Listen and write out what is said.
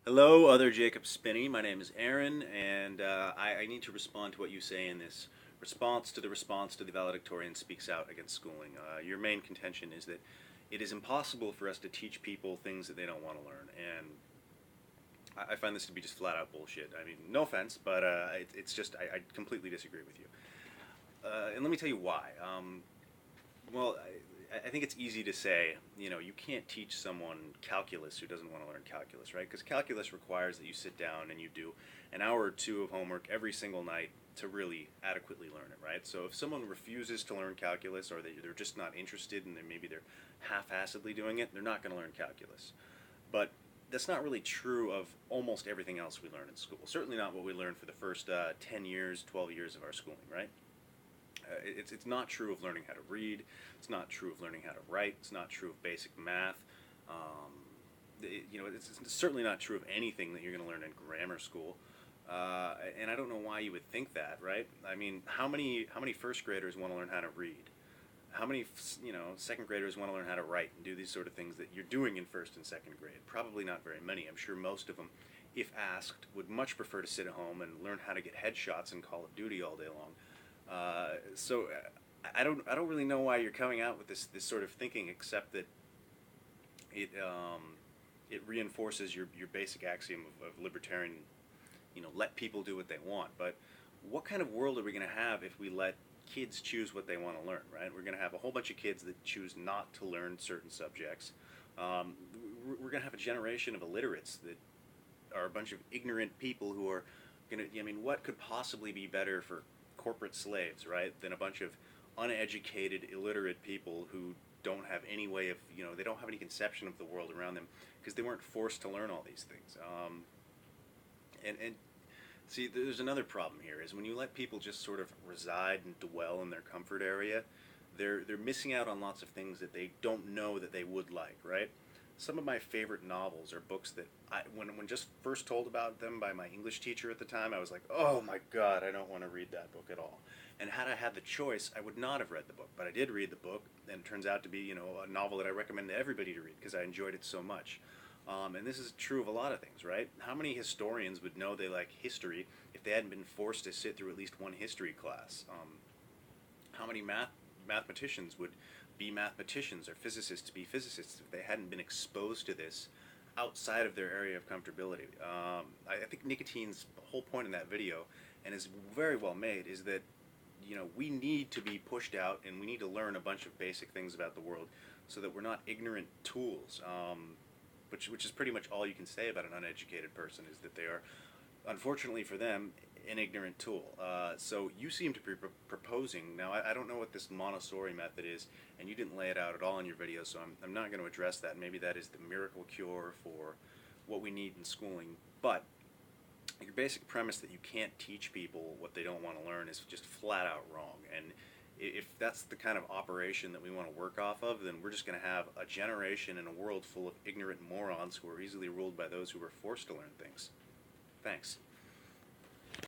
Hello, other Jacob Spinney. My name is Aaron, and I need to respond to what you say in this response to the valedictorian speaks out against schooling. Your main contention is that it is impossible for us to teach people things that they don't want to learn, and I find this to be just flat out bullshit. I mean, no offense, but it's just I completely disagree with you. And let me tell you why. Well, I think it's easy to say, you can't teach someone calculus who doesn't want to learn calculus, right? Because calculus requires that you sit down and you do an hour or two of homework every single night to really adequately learn it, right? So if someone refuses to learn calculus, or they're just not interested and maybe they're half-assedly doing it, they're not going to learn calculus. But that's not really true of almost everything else we learn in school. Certainly not what we learn for the first 10 years, 12 years of our schooling, right? It's not true of learning how to read. It's not true of learning how to write. It's not true of basic math. It's certainly not true of anything that you're going to learn in grammar school. And I don't know why you would think that, right? I mean, how many first graders want to learn how to read? How many second graders want to learn how to write and do these sort of things that you're doing in first and second grade? Probably not very many. I'm sure most of them, if asked, would much prefer to sit at home and learn how to get headshots in Call of Duty all day long. So I don't really know why you're coming out with this sort of thinking, except that it reinforces your basic axiom of libertarian, let people do what they want. But what kind of world are we going to have if we let kids choose what they want to learn, right? We're going to have a whole bunch of kids that choose not to learn certain subjects. We're going to have a generation of illiterates that are a bunch of ignorant people who are going to, what could possibly be better for corporate slaves, right, than a bunch of uneducated, illiterate people who don't have any way of, they don't have any conception of the world around them because they weren't forced to learn all these things. And see, there's another problem here, is when you let people just sort of reside and dwell in their comfort area, they're missing out on lots of things that they don't know that they would like, right? Some of my favorite novels are books that when just first told about them by my English teacher at the time, I was like, oh my God, I don't want to read that book at all. And had I had the choice, I would not have read the book. But I did read the book, and it turns out to be, a novel that I recommend to everybody to read because I enjoyed it so much. And this is true of a lot of things, right? How many historians would know they like history if they hadn't been forced to sit through at least one history class? How many mathematicians would be mathematicians, or physicists be physicists, if they hadn't been exposed to this outside of their area of comfortability? I think Nicotine's whole point in that video, and is very well made, is that we need to be pushed out and we need to learn a bunch of basic things about the world so that we're not ignorant tools, which is pretty much all you can say about an uneducated person, is that they are, unfortunately for them, an ignorant tool. So you seem to be proposing, now I don't know what this Montessori method is, and you didn't lay it out at all in your video, so I'm not going to address that. Maybe that is the miracle cure for what we need in schooling, but your basic premise that you can't teach people what they don't want to learn is just flat out wrong. And if that's the kind of operation that we want to work off of, then we're just going to have a generation and a world full of ignorant morons who are easily ruled by those who were forced to learn things. Thanks.